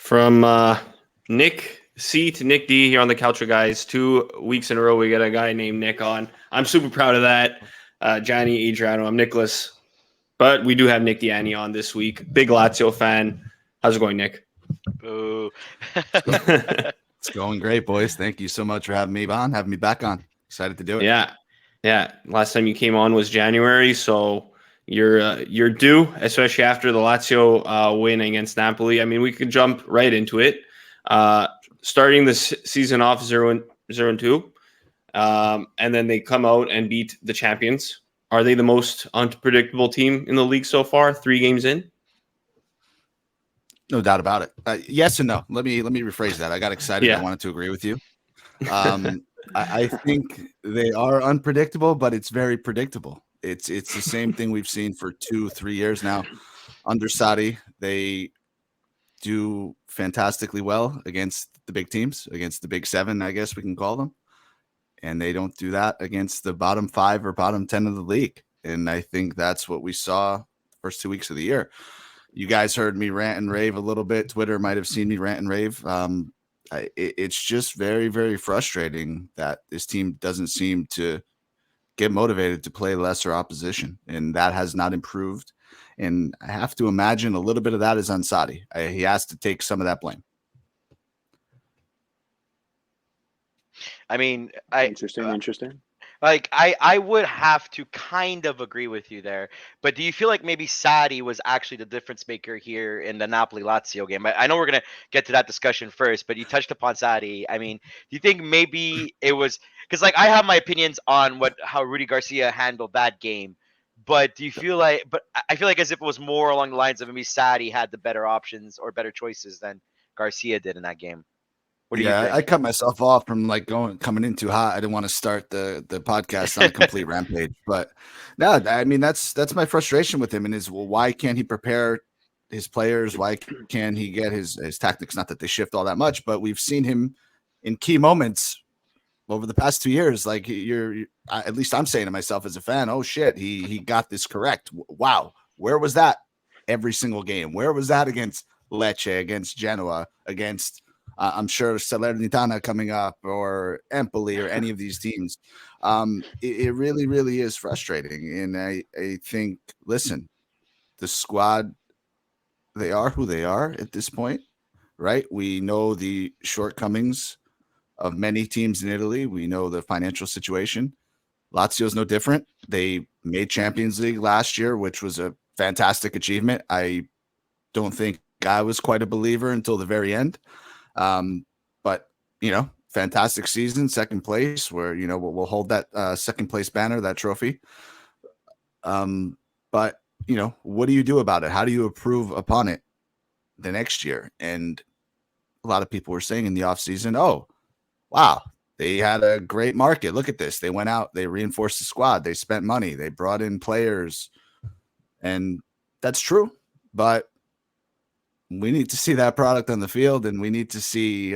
From Nick C to Nick D here on the Calcio Guys. 2 weeks in a row, we got a guy named Nick on. I'm super proud of that. Gianni, Adriano, I'm Nicholas. But we do have Nick Dianni on this week. Big Lazio fan. How's it going, Nick? Boo. It's going great, boys. Thank you so much for having me back on. Excited to do it. Yeah. Last time you came on was January, so you're due, especially after the Lazio win against Napoli. I mean, we could jump right into it. Starting the season off 0-2, and then they come out and beat the champions. Are they the most unpredictable team in the league so far? 3 games in? No doubt about it. Yes and no. Let me rephrase that. I got excited. Yeah. I wanted to agree with you. I think they are unpredictable, but it's very predictable. It's the same thing we've seen for 2-3 years now. Under Sarri, they do fantastically well against the big teams, against the big 7, I guess we can call them. And they don't do that against the bottom 5 or bottom 10 of the league. And I think that's what we saw the first 2 weeks of the year. You guys heard me rant and rave a little bit. Twitter might have seen me rant and rave. It's just very, very frustrating that this team doesn't seem to get motivated to play lesser opposition, and that has not improved. And I have to imagine a little bit of that is on Sarri. He has to take some of that blame. I mean, Interesting. Like I would have to kind of agree with you there, but do you feel like maybe Sarri was actually the difference maker here in the Napoli Lazio game? I know we're gonna get to that discussion first, but you touched upon Sarri. I mean, do you think maybe it was because like I have my opinions on how Rudy Garcia handled that game, but do you feel like? But I feel like as if it was more along the lines of maybe Sarri had the better options or better choices than Garcia did in that game. What do you think? I cut myself off from coming in too hot. I didn't want to start the podcast on a complete rampage. But no, I mean that's my frustration with him, and why can't he prepare his players? Why can't he get his tactics? Not that they shift all that much, but we've seen him in key moments over the past 2 years. Like at least I'm saying to myself as a fan, oh shit, he got this correct. Wow, where was that every single game? Where was that against Lecce, against Genoa, against I'm sure Salernitana coming up or Empoli or any of these teams. It really, really is frustrating. And I think, listen, the squad, they are who they are at this point, right? We know the shortcomings of many teams in Italy. We know the financial situation. Lazio is no different. They made Champions League last year, which was a fantastic achievement. I don't think I was quite a believer until the very end. But fantastic season, second place, where we'll hold that second place banner, that trophy. But what do you do about it? How do you improve upon it the next year? And a lot of people were saying in the offseason, oh, wow, they had a great market. Look at this. They went out, they reinforced the squad, they spent money, they brought in players, and that's true. But we need to see that product on the field, and we need to see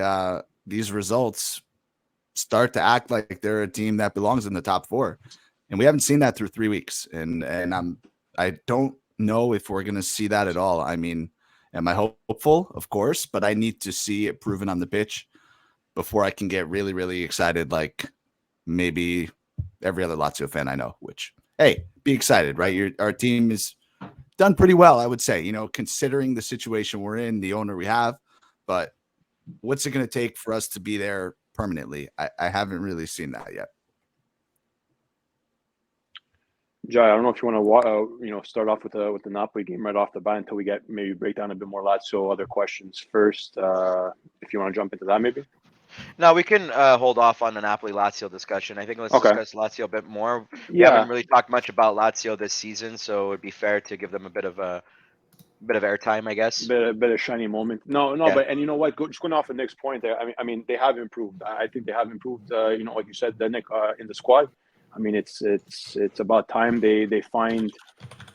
these results start to act like they're a team that belongs in the top 4. And we haven't seen that through 3 weeks. And I don't know if we're going to see that at all. I mean, am I hopeful? Of course, but I need to see it proven on the pitch before I can get really, really excited, like maybe every other Lazio fan I know, which, hey, be excited, right? Our team is done pretty well, I would say, considering the situation we're in, the owner we have. But what's it going to take for us to be there permanently? I haven't really seen that yet. Jai, I don't know if you want to start off with the Napoli game right off the bat until we maybe break down a bit more Lazio other questions first. If you want to jump into that, maybe. No, we can hold off on the Napoli Lazio discussion. I think let's discuss Lazio a bit more. We haven't really talked much about Lazio this season, so it'd be fair to give them a bit of airtime, I guess. A bit of shiny moment. No, yeah. But and you know what? Just going off the next point there. I mean, they have improved. I think they have improved. Like you said, Nick, in the squad. I mean, it's about time they find.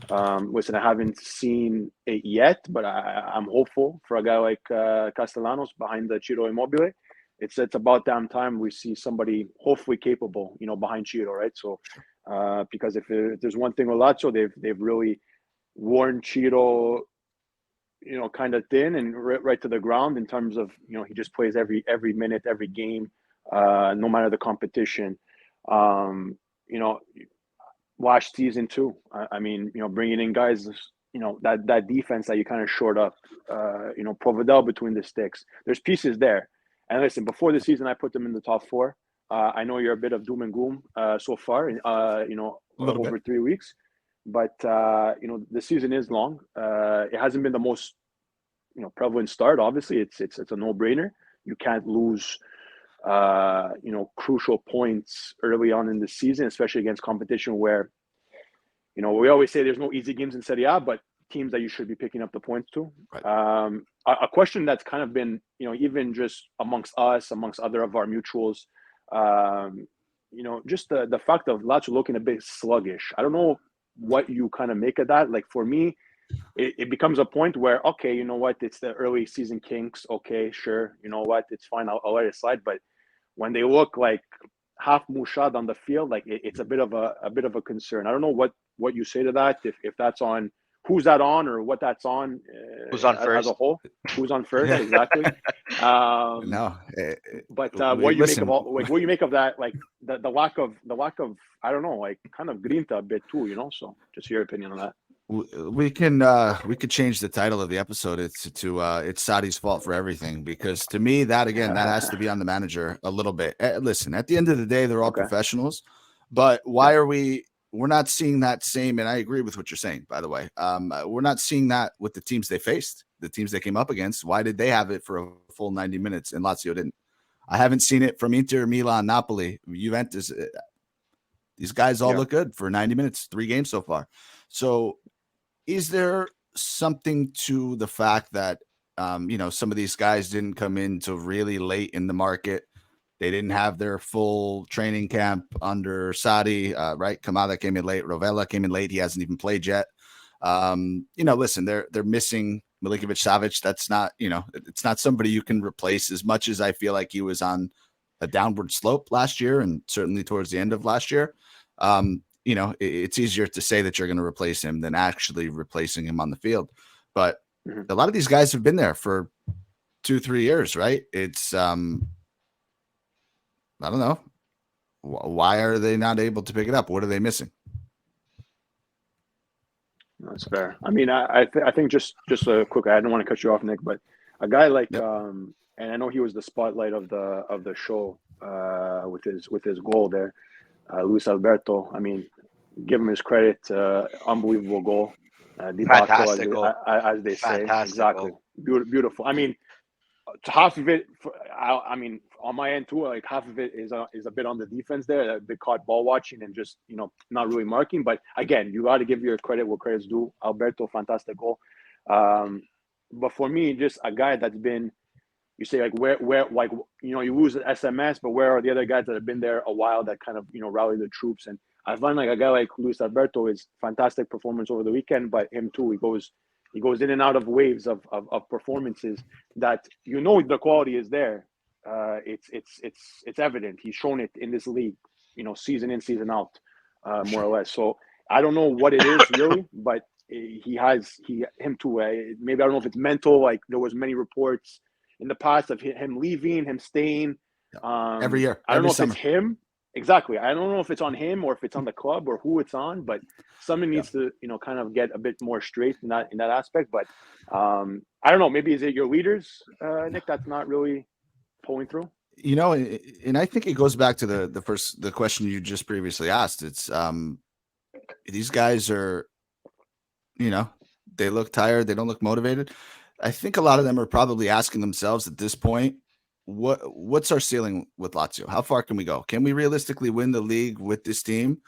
Listen, I haven't seen it yet, but I'm hopeful for a guy like Castellanos behind the Ciro Immobile. It's about damn time we see somebody hopefully capable, behind Ciro, right? So, because if there's one thing with Lazio, they've really worn Ciro kind of thin and right to the ground in terms of, he just plays every minute, every game, no matter the competition. You know, last season too. I mean, bringing in guys, that defense that you kind of shored up, Providel between the sticks. There's pieces there. And listen, before the season, I put them in the top four. I know you're a bit of doom and gloom so far, over 3 weeks. But, the season is long. It hasn't been the most, prevalent start. Obviously, it's a no-brainer. You can't lose, crucial points early on in the season, especially against competition where, we always say there's no easy games in Serie A, but teams that you should be picking up the points to. Right. A question that's kind of been, even just amongst us, amongst other of our mutuals, just the fact of Lazio looking a bit sluggish. I don't know what you kind of make of that. Like for me, it becomes a point where, okay, you know what, it's the early season kinks. Okay, sure. You know what, it's fine. I'll let it slide. But when they look like half mushad on the field, like it's a bit of a concern. I don't know what you say to that. If that's on, who's that on, or what that's on. Who's on first? As a whole, who's on first? Exactly. No, but what do you make of what do you make of that? Like the lack of I don't know, like kind of grinta a bit too. So just your opinion on that. We could change the title of the episode. It's Sarri's fault for everything, because to me that has to be on the manager a little bit. Listen, at the end of the day, they're all professionals, but why are we're not seeing that same? And I agree with what you're saying, by the way. We're not seeing that with the teams they faced, the teams they came up against. Why did they have it for a full 90 minutes and Lazio didn't? I haven't seen it from Inter, Milan, Napoli, Juventus. These guys all look good for 90 minutes, 3 games so far. So is there something to the fact that, some of these guys didn't come in till really late in the market? They didn't have their full training camp under Sarri, right? Kamada came in late. Rovella came in late. He hasn't even played yet. Listen, they're missing Milinkovic-Savic. That's not, it's not somebody you can replace, as much as I feel like he was on a downward slope last year and certainly towards the end of last year. It's easier to say that you're going to replace him than actually replacing him on the field. But a lot of these guys have been there for 2-3 years, right? It's, I don't know. Why are they not able to pick it up? What are they missing? That's fair. I mean, I think just a quick, I don't want to cut you off, Nick, but a guy like, and I know he was the spotlight of the show with his goal there, Luis Alberto. I mean, give him his credit. Unbelievable goal. Fantastic goal. As they say. Exactly. Beautiful. I mean, half of it, I mean, on my end too, like half of it is a bit on the defense there. They caught ball watching and just, not really marking. But again, you got to give your credit where credit's due. Alberto, fantastic goal. But for me, just a guy that's been, you say like where like, you lose at SMS, but where are the other guys that have been there a while that kind of, rally the troops? And I find like a guy like Luis Alberto is fantastic performance over the weekend, but him too, he goes in and out of waves of performances that, the quality is there. It's evident. He's shown it in this league, season in, season out, more or less. So I don't know what it is really, but him too. Maybe I don't know if it's mental. Like there was many reports in the past of him leaving, him staying. Every year. I don't know summer. if it's him. Exactly. I don't know if it's on him or if it's on the club or who it's on, but someone needs to, kind of get a bit more straight in that aspect. But I don't know. Maybe is it your leaders, Nick, that's not really pulling through? And I think it goes back to the question you just previously asked. It's these guys are, they look tired. They don't look motivated. I think a lot of them are probably asking themselves at this point, what's our ceiling with Lazio? How far can we go? Can we realistically win the league with this team?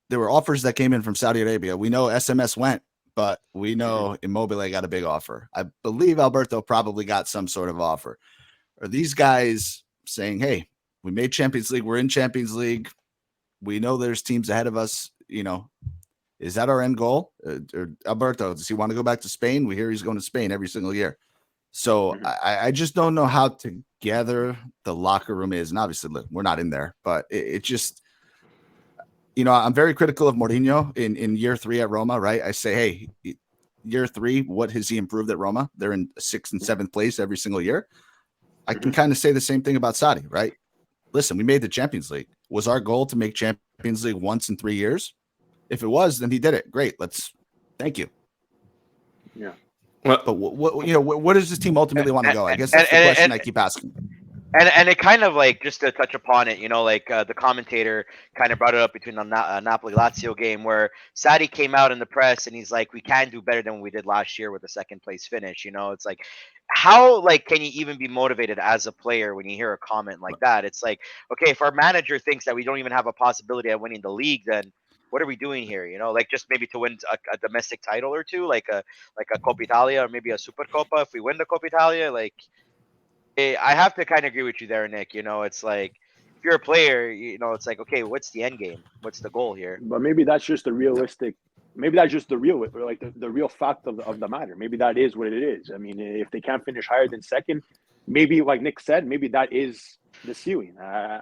There were offers that came in from Saudi Arabia. We know SMS went, but we know Immobile got a big offer. I believe Alberto probably got some sort of offer. Are these guys saying, hey, we made Champions League. We're in Champions League. We know there's teams ahead of us. Is that our end goal? Or Alberto, does he want to go back to Spain? We hear he's going to Spain every single year. So I just don't know how together the locker room is. And obviously, look, we're not in there, but it just, I'm very critical of Mourinho in year 3 at Roma, right? I say, hey, year 3, what has he improved at Roma? They're in 6th and 7th place every single year. I can kind of say the same thing about Sarri, right? Listen, we made the Champions League. Was our goal to make Champions League once in 3 years? If it was, then he did it. Great. Thank you. Yeah. But what does this team ultimately want to go? I guess that's the question I keep asking. And it kind of like, just to touch upon it, the commentator kind of brought it up between the Napoli Lazio game, where Sarri came out in the press and he's like, we can do better than we did last year with the 2nd place finish. It's like, how can you even be motivated as a player when you hear a comment like that? It's like, okay, if our manager thinks that we don't even have a possibility of winning the league, then what are we doing here? Just maybe to win a domestic title or two, like a Coppa Italia or maybe a Super Coppa. If we win the Coppa Italia, I have to kind of agree with you there, Nick. It's like, if you're a player, it's like, okay, what's the end game? What's the goal here? But maybe that's just the realistic. Maybe that's just the real, the real fact of the matter. Maybe that is what it is. I mean, if they can't finish higher than 2nd, maybe like Nick said, maybe that is the ceiling. Yeah.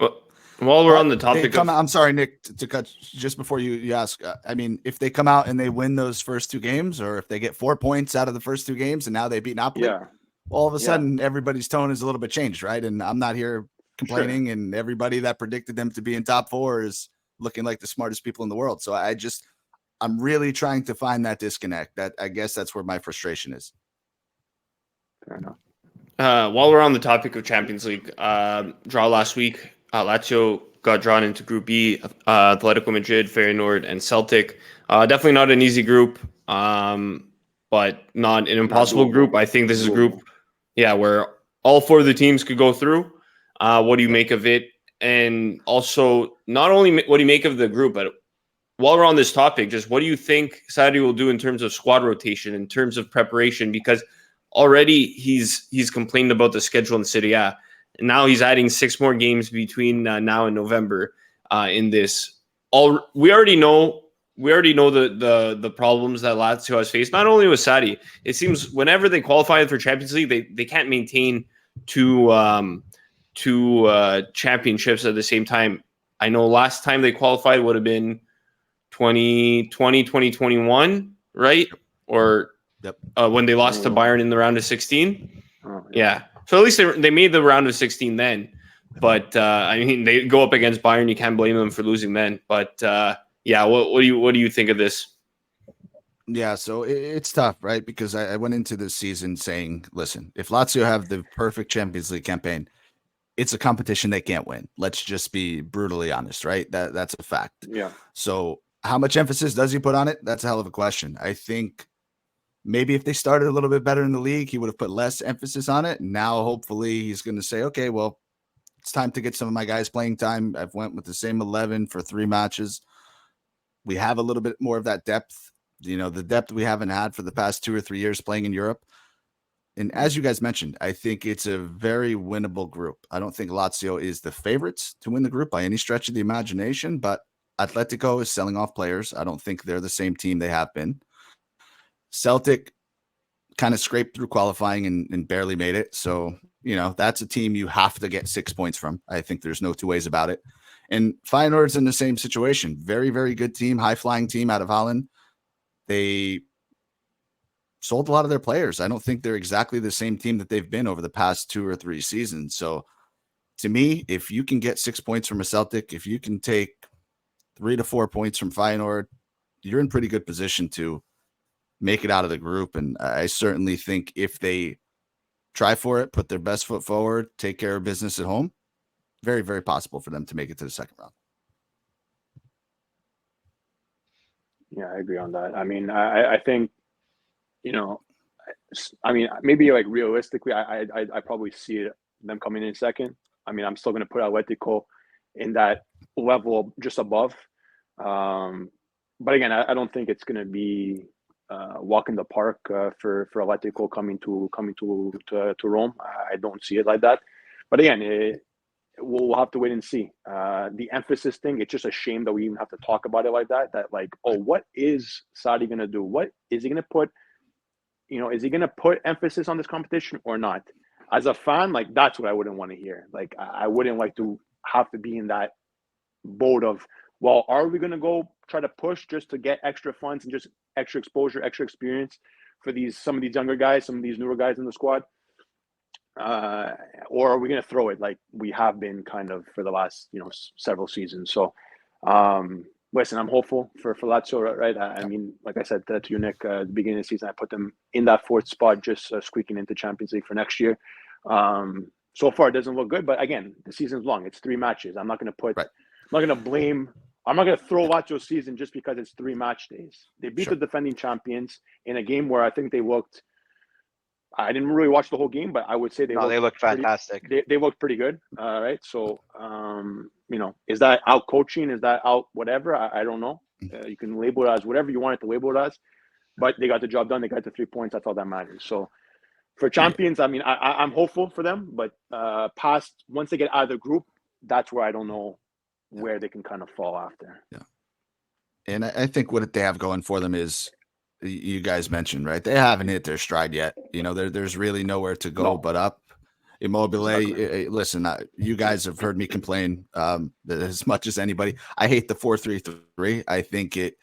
Well, while we're on the topic I'm sorry, Nick, to cut just before you ask. I mean, if they come out and they win those first 2 games, or if they get 4 points out of the first 2 games and now they beat Napoli, all of a sudden everybody's tone is a little bit changed, right? And I'm not here complaining, and everybody that predicted them to be in top 4 is looking like the smartest people in the world. So I'm really trying to find that disconnect. That, I guess, that's where my frustration is. Fair enough. While we're on the topic of Champions League, draw last week, Lazio got drawn into Group B, Atletico Madrid, Feyenoord, and Celtic. Definitely not an easy group, but not an impossible group. I think this is a group, where all 4 of the teams could go through. What do you make of it? And also, not only what do you make of the group, but while we're on this topic, just what do you think Sarri will do in terms of squad rotation, in terms of preparation? Because already he's complained about the schedule in Serie A. And now he's adding 6 more games between now and November in this. We already know the problems that Lazio has faced, not only with Sarri. It seems whenever they qualify for Champions League, they can't maintain two championships at the same time. I know last time they qualified would have been 2020, 2021, right? Or when they lost to Bayern in the round of 16. Yeah. So at least they made the round of 16 then. But I mean, they go up against Bayern. You can't blame them for losing then. But what do you think of this? Yeah, so it's tough, right? Because I went into this season saying, listen, if Lazio have the perfect Champions League campaign, it's a competition they can't win. Let's just be brutally honest, right? That's a fact. Yeah. So how much emphasis does he put on it? That's a hell of a question. I think maybe if they started a little bit better in the league, he would have put less emphasis on it. Now, hopefully, he's going to say, okay, well, it's time to get some of my guys playing time. I've went with the same 11 for 3 matches. We have a little bit more of that depth, the depth we haven't had for the past 2 or 3 years playing in Europe. And as you guys mentioned, I think it's a very winnable group. I don't think Lazio is the favorites to win the group by any stretch of the imagination, but Atletico is selling off players. I don't think they're the same team they have been. Celtic kind of scraped through qualifying and barely made it. So, that's a team you have to get 6 points from. I think there's no 2 ways about it. And Feyenoord's in the same situation. Very, very good team, high-flying team out of Holland. They sold a lot of their players. I don't think they're exactly the same team that they've been over the past 2 or 3 seasons. So, to me, if you can get 6 points from a Celtic, if you can take 3 to 4 points from Feyenoord, you're in pretty good position to make it out of the group. And I certainly think if they try for it, put their best foot forward, take care of business at home, very, very possible for them to make it to the second round. Yeah, I agree on that. I mean, I think, maybe like realistically, I probably see them coming in second. I mean, I'm still going to put Atletico in that level just above. But again, I don't think it's going to be walk in the park for Atletico coming to Rome. I don't see it like that. But again, we'll have to wait and see. The emphasis thing, it's just a shame that we even have to talk about it like that. That like, what is Sarri going to do? What is he going to put? Is he going to put emphasis on this competition or not? As a fan, like that's what I wouldn't want to hear. Like I wouldn't like to have to be in that boat of, well, are we going to go try to push just to get extra funds and just extra exposure, extra experience for some of these younger guys, some of these newer guys in the squad? Or are we going to throw it like we have been kind of for the last, several seasons? So, listen, I'm hopeful for Lazio, right? I mean, like I said to you, Nick, at the beginning of the season, I put them in that fourth spot, just squeaking into Champions League for next year. So far, it doesn't look good, but again, the season's long. It's 3 matches. I'm not going to throw Lazio's season just because it's 3 match days. They beat the defending champions in a game where I think they looked. I didn't really watch the whole game, but I would say they looked fantastic. They looked pretty good. Right. So, is that out coaching? Is that out whatever? I don't know. You can label it as whatever you want it to label it as, but they got the job done. They got the 3 points. That's all that matters. So for champions, I mean, I'm hopeful for them, but once they get out of the group, that's where I don't know where they can kind of fall after. Yeah. And I think what they have going for them is, you guys mentioned, right? They haven't hit their stride yet. There's really nowhere to go but up. Immobile, exactly. Listen, you guys have heard me complain as much as anybody. I hate the 4-3-3. I think it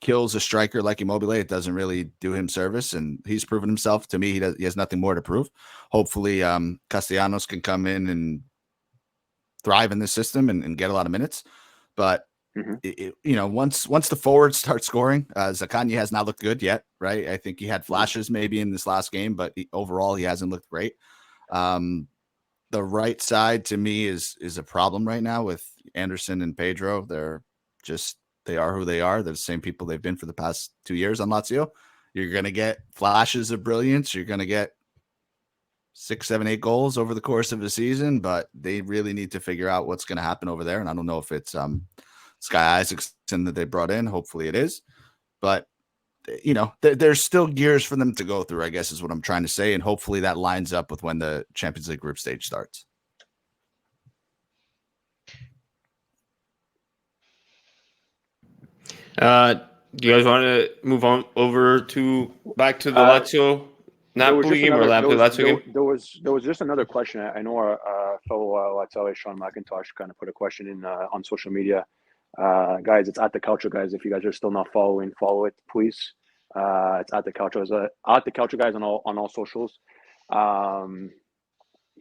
kills a striker like Immobile. It doesn't really do him service, and he's proven himself. To me, he has nothing more to prove. Hopefully, Castellanos can come in and thrive in this system and get a lot of minutes. But once the forwards start scoring, Zaccagni has not looked good yet, right? I think he had flashes maybe in this last game, but overall he hasn't looked great. The right side to me is a problem right now with Anderson and Pedro. They are who they are. They're the same people they've been for the past 2 years on Lazio. You're going to get flashes of brilliance. You're going to get 6, 7, 8 goals over the course of a season, but they really need to figure out what's going to happen over there. And I don't know if it's Sky Isaacson that they brought in. Hopefully it is. But, there's still gears for them to go through, I guess is what I'm trying to say. And hopefully that lines up with when the Champions League group stage starts. Do you guys want to move on back to the Lazio Napoli game or Napoli-Lazio game? There was just another question. I know our fellow Lazio, Sean McIntosh, kind of put a question in on social media. Guys, it's at the Calcio Guys. If you guys are still not following, follow it, please. It's at the Calcio Guys on all socials.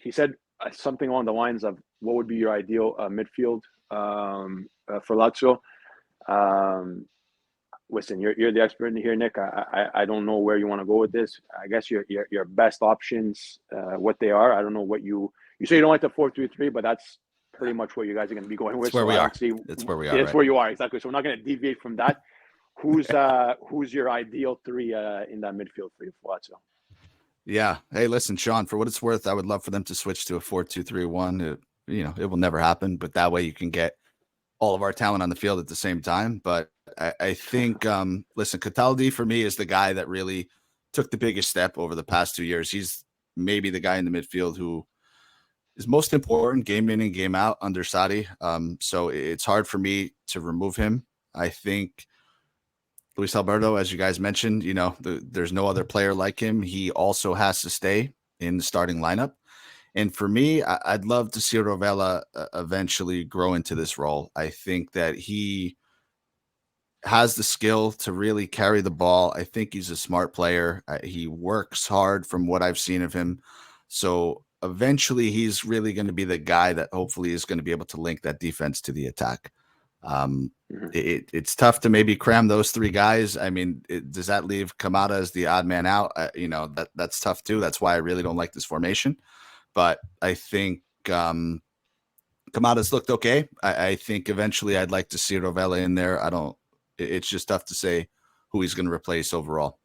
He said something along the lines of, "What would be your ideal midfield for Lazio?" Listen, you're the expert in here, Nick. I don't know where you want to go with this. I guess your best options, what they are. I don't know what you say. You don't like the 4-3-3, but that's pretty much what you guys are going to be going with. It's where we are. It's where we are. It's where you are, exactly. So we're not going to deviate from that. Who's your ideal 3 in that midfield for Lazio? Yeah. Hey, listen, Sean, for what it's worth, I would love for them to switch to a 4-2-3-1. It will never happen, but that way you can get all of our talent on the field at the same time. But I think, listen, Cataldi for me is the guy that really took the biggest step over the past 2 years. He's maybe the guy in the midfield who is most important game in and game out under Sarri. So it's hard for me to remove him. I think Luis Alberto, as you guys mentioned, there's no other player like him. He also has to stay in the starting lineup. And for me, I'd love to see Rovella eventually grow into this role. I think that he has the skill to really carry the ball. I think he's a smart player. He works hard from what I've seen of him. So eventually he's really going to be the guy that hopefully is going to be able to link that defense to the attack. It's tough to maybe cram those 3 guys. I mean, does that leave Kamada as the odd man out? That's tough too. That's why I really don't like this formation. But I think Kamada's looked okay. I think eventually I'd like to see Rovella in there. It's just tough to say who he's going to replace overall.